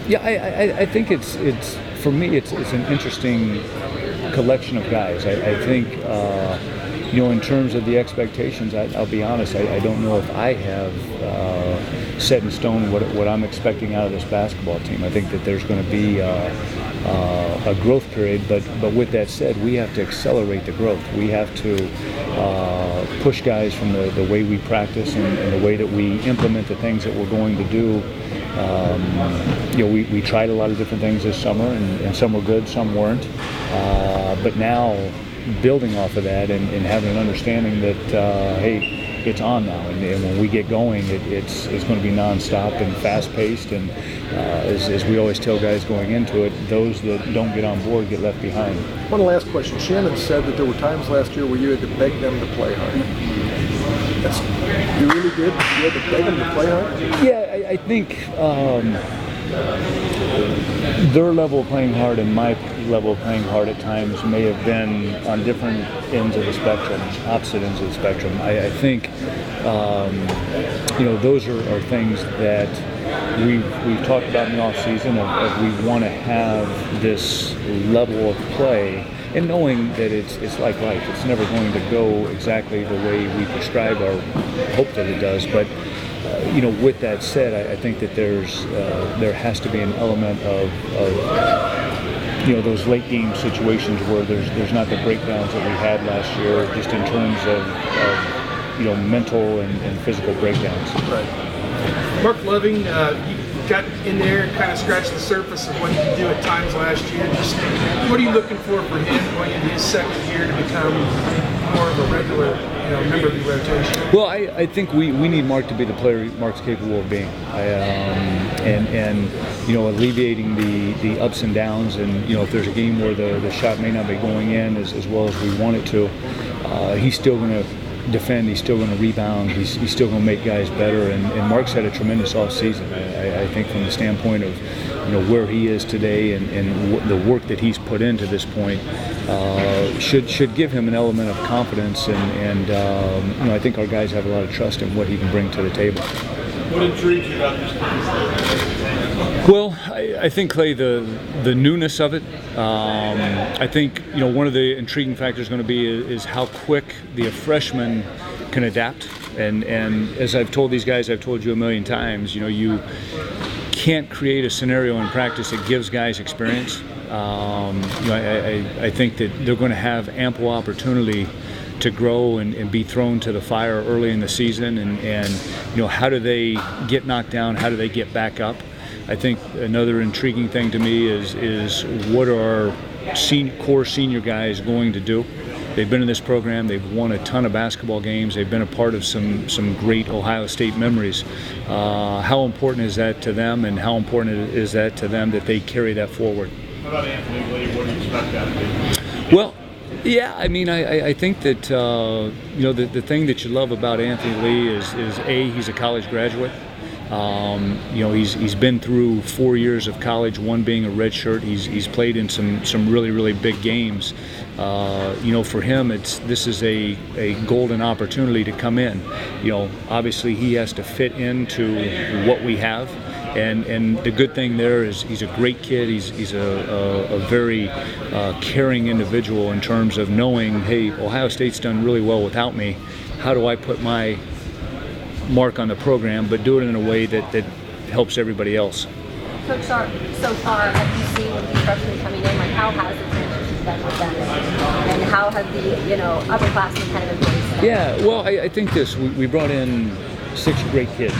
Yeah, I think it's for me it's an interesting collection of guys. I think in terms of the expectations, I'll be honest, I don't know if I have set in stone what I'm expecting out of this basketball team. I think that there's going to be a growth period, but with that said, we have to accelerate the growth. We have to push guys from the way we practice and the way that we implement the things that we're going to do. We tried a lot of different things this summer, and some were good, some weren't. But now, building off of that and having an understanding that, hey, it's on now, and when we get going, it's going to be nonstop and fast-paced. And as we always tell guys going into it, those that don't get on board get left behind. One last question. Shannon said that there were times last year where you had to beg them to play hard. You really did? You had to beg them to play hard? Yeah, I think their level of playing hard and my level of playing hard at times may have been on different ends of the spectrum, opposite ends of the spectrum. I think those are things that we've talked about in the off season of we want to have this level of play, and knowing that it's like life. It's never going to go exactly the way we prescribe or hope that it does, but with that said, I think that there has to be an element of those late game situations where there's not the breakdowns that we had last year, just in terms of mental and physical breakdowns. Right. Mark Loving, you got in there and kind of scratched the surface of what he could do at times last year. Just what are you looking for him going into his second year to become more of a regular member of the rotation? Well, I think we need Mark to be the player Mark's capable of being, and alleviating the ups and downs, and if there's a game where the shot may not be going in as well as we want it to, he's still going to defend, he's still going to rebound, he's still going to make guys better, and Mark's had a tremendous offseason. I think from the standpoint of where he is today and the work that he's put into this point should give him an element of confidence, and I think our guys have a lot of trust in what he can bring to the table. What intrigues you about this team? Well, I think, Clay, the newness of it. I think one of the intriguing factors is going to be is how quick the freshmen can adapt. And as I've told these guys, I've told you a million times, you can't create a scenario in practice that gives guys experience. I think that they're going to have ample opportunity to grow and be thrown to the fire early in the season, and how do they get knocked down, how do they get back up. I think another intriguing thing to me is what are our core senior guys going to do. They've been in this program, they've won a ton of basketball games, they've been a part of some great Ohio State memories. How important is that to them, and how important is that to them that they carry that forward? How about Anthony Lee? What do you expect out of him? Well, yeah, I mean, I think that the thing that you love about Anthony Lee is he's a college graduate. He's been through 4 years of college, one being a redshirt. He's played in some really, really big games. For him, this is a golden opportunity to come in. Obviously he has to fit into what we have. And the good thing there is he's a great kid. He's a very caring individual in terms of knowing, hey, Ohio State's done really well without me. How do I put my mark on the program, but do it in a way that helps everybody else? Coach, so far, have you seen with these freshmen coming in, like how has the transition been with them, and how have the upperclassmen kind of embraced that? Yeah, well, I think we brought in 6 great kids,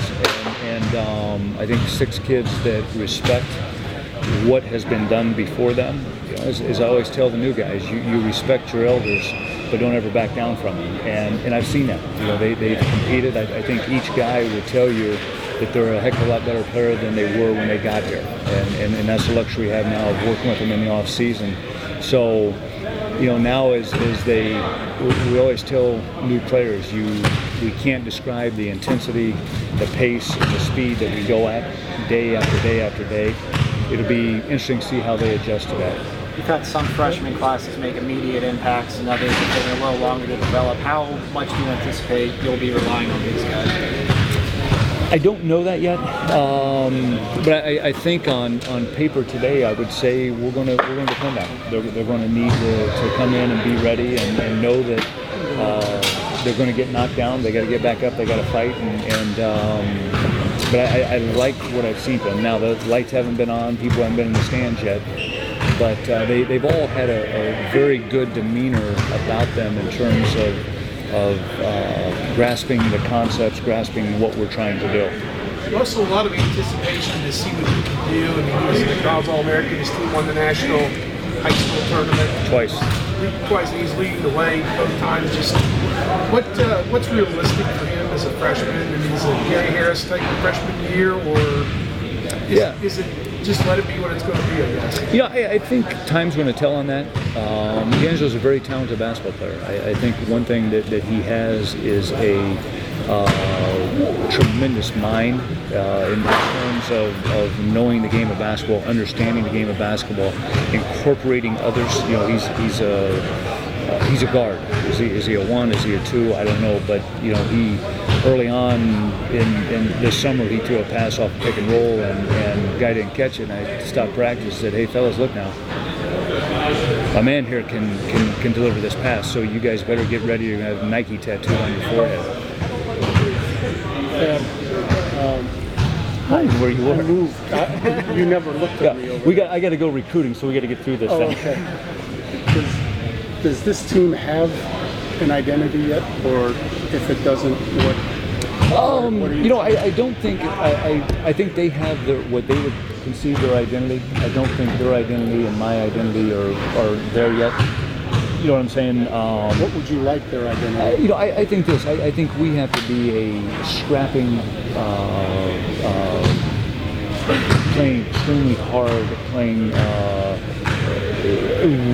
and I think 6 kids that respect what has been done before them. As I always tell the new guys, you respect your elders, but don't ever back down from them. And I've seen that. They've competed. I think each guy would tell you that they're a heck of a lot better player than they were when they got here. And that's the luxury we have now of working with them in the off season. So, now as we always tell new players, we can't describe the intensity, the pace, and the speed that we go at day after day after day. It'll be interesting to see how they adjust to that. You've had some freshman classes make immediate impacts and others have taken a little longer to develop. How much do you anticipate you'll be relying on these guys? I don't know that yet, but I think on paper today, I would say we're going to defend that. They're going to need to come in and be ready and know that they're going to get knocked down. They got to get back up. They got to fight. But I like what I've seen from them. Now the lights haven't been on. People haven't been in the stands yet. But they've all had a very good demeanor about them in terms of grasping the concepts, grasping what we're trying to do. Also, a lot of anticipation to see what he can do. I mean, he was the college All-American. His team won the national high school tournament Twice. And he's leading the way both times. Just what's realistic for him as a freshman? I mean, is it Gary Harris type of freshman year, or is it just let it be what it's going to be, I guess? I think time's going to tell on that. D'Angelo's a very talented basketball player. I think one thing that he has is a tremendous mind in terms of knowing the game of basketball, understanding the game of basketball, incorporating others. He's a guard. Is he a 1? Is he a 2? I don't know. But he early on in this summer he threw a pass off pick and roll and the guy didn't catch it. And I stopped practice and said, "Hey fellas, look now. A man here can deliver this pass. So you guys better get ready. You're gonna have Nike tattooed on your forehead." Where you were. I moved. You never looked at me over I got to go recruiting, so we got to get through this thing. Okay. Does this team have an identity yet, or if it doesn't, what do you I don't think. I think they have what they would conceive their identity. I don't think their identity and my identity are there yet. You know what I'm saying? What would you like their identity? I think this. I think we have to be a scrapping, playing extremely hard, playing,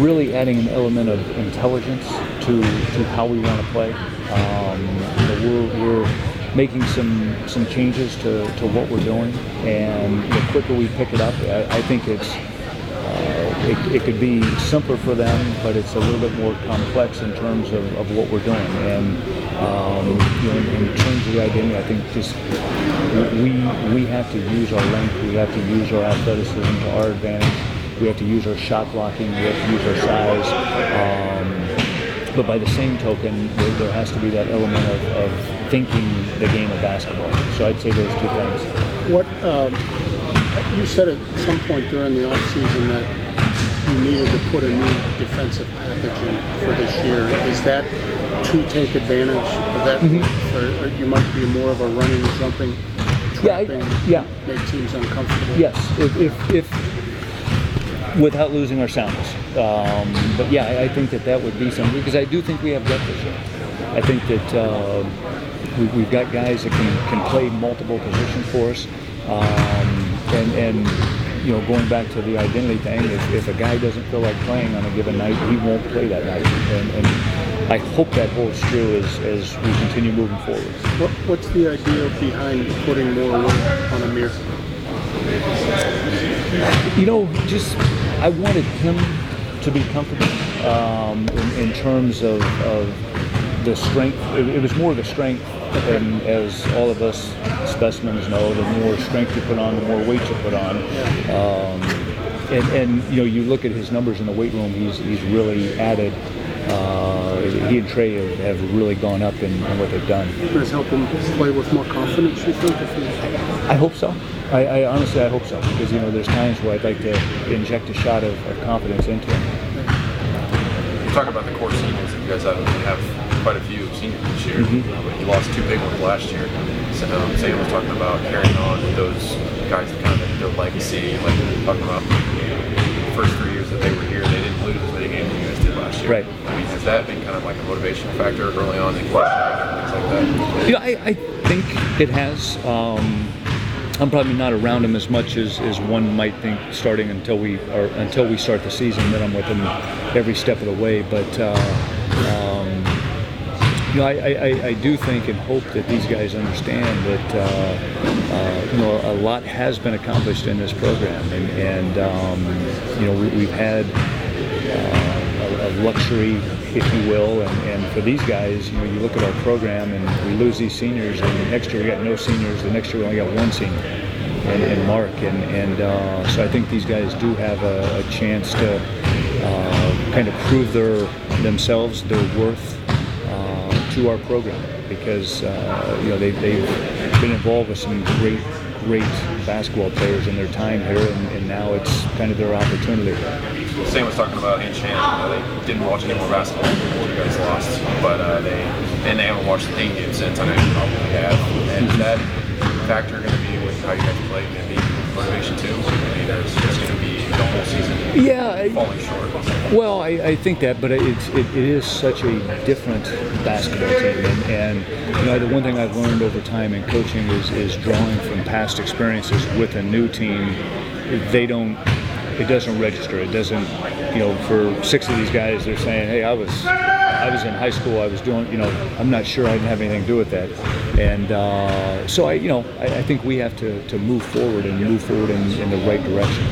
really adding an element of intelligence to how we want to play. We're making some changes to what we're doing, and the quicker we pick it up, I think it could be simpler for them, but it's a little bit more complex in terms of what we're doing. And in terms of the identity, I think just we have to use our length, we have to use our athleticism to our advantage, we have to use our shot blocking, we have to use our size. But by the same token, there has to be that element of thinking the game of basketball. So I'd say those two things. What you said at some point during the offseason that you needed to put a new defensive package in for this year. Is that to take advantage of that? Or you might be more of a running, jumping, trapping, make teams uncomfortable? Yes, if without losing our soundness. But I think that would be something, because I do think we have depth this year. I think that we've got guys that can play multiple positions for us. And going back to the identity thing, if a guy doesn't feel like playing on a given night, he won't play that night. And I hope that holds true as we continue moving forward. What's the idea behind putting more weight on Amir? I wanted him to be comfortable in terms of the strength. It was more the strength, and as all of us specimens know, the more strength you put on, the more weight you put on. You look at his numbers in the weight room, he's really added. He and Trey have really gone up in what they've done. Does help him play with more confidence, you think? I hope so. I honestly, I hope so, because there's times where I'd like to inject a shot of confidence into him. You talk about the core seniors that you guys have quite a few seniors this year. But you lost 2 big ones last year. So, Sam was talking about carrying on those guys that kind of their legacy, like talking about the first 3 years that they were here, they didn't lose as many games as you guys did last year. Right. I mean, has that been kind of like a motivation factor early on in conditioning and things like that? I think it has. I'm probably not around him as much as one might think starting until we start the season. Then I'm with him every step of the way. But I do think and hope that these guys understand that a lot has been accomplished in this program, and we've had a luxury, if you will. And for these guys, you know, you look at our program and we lose these seniors, and next year we got no seniors. The next year we only got one senior, and Mark. And so I think these guys do have a chance to kind of prove themselves, their worth to our program, because you know, they've been involved with some great basketball players in their time here, and now it's kind of their opportunity. Sam was talking about in Shannon. They didn't watch any more basketball before you guys lost, but they haven't watched the day game since. I know you probably have. And is that factor going to be with how you guys play? Going to be motivation too? I mean, there's just going to be the whole season falling short. Well, I think that, but it is such a different basketball team, and you know, the one thing I've learned over time in coaching is drawing from past experiences with a new team. It doesn't register. It doesn't, you know, for 6 of these guys, they're saying, hey, I was in high school, I was doing, you know, I'm not sure I didn't have anything to do with that. And so I think we have to move forward and move forward in the right direction.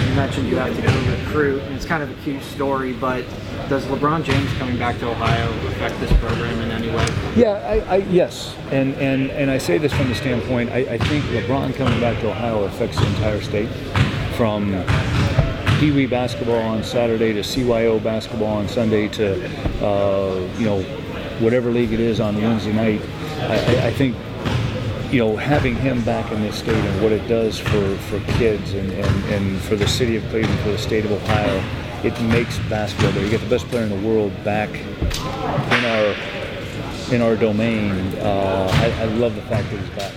You mentioned you have to go recruit, and it's kind of a cute story, but does LeBron James coming back to Ohio affect this program in any way? Yeah, yes, and I say this from the standpoint, I think LeBron coming back to Ohio affects the entire state, from Pee Wee basketball on Saturday to CYO basketball on Sunday to you know, whatever league it is on Wednesday night. I think, you know, having him back in this state and what it does for kids and for the city of Cleveland, for the state of Ohio, it makes basketball better. You get the best player in the world back in our domain. I love the fact that he's back.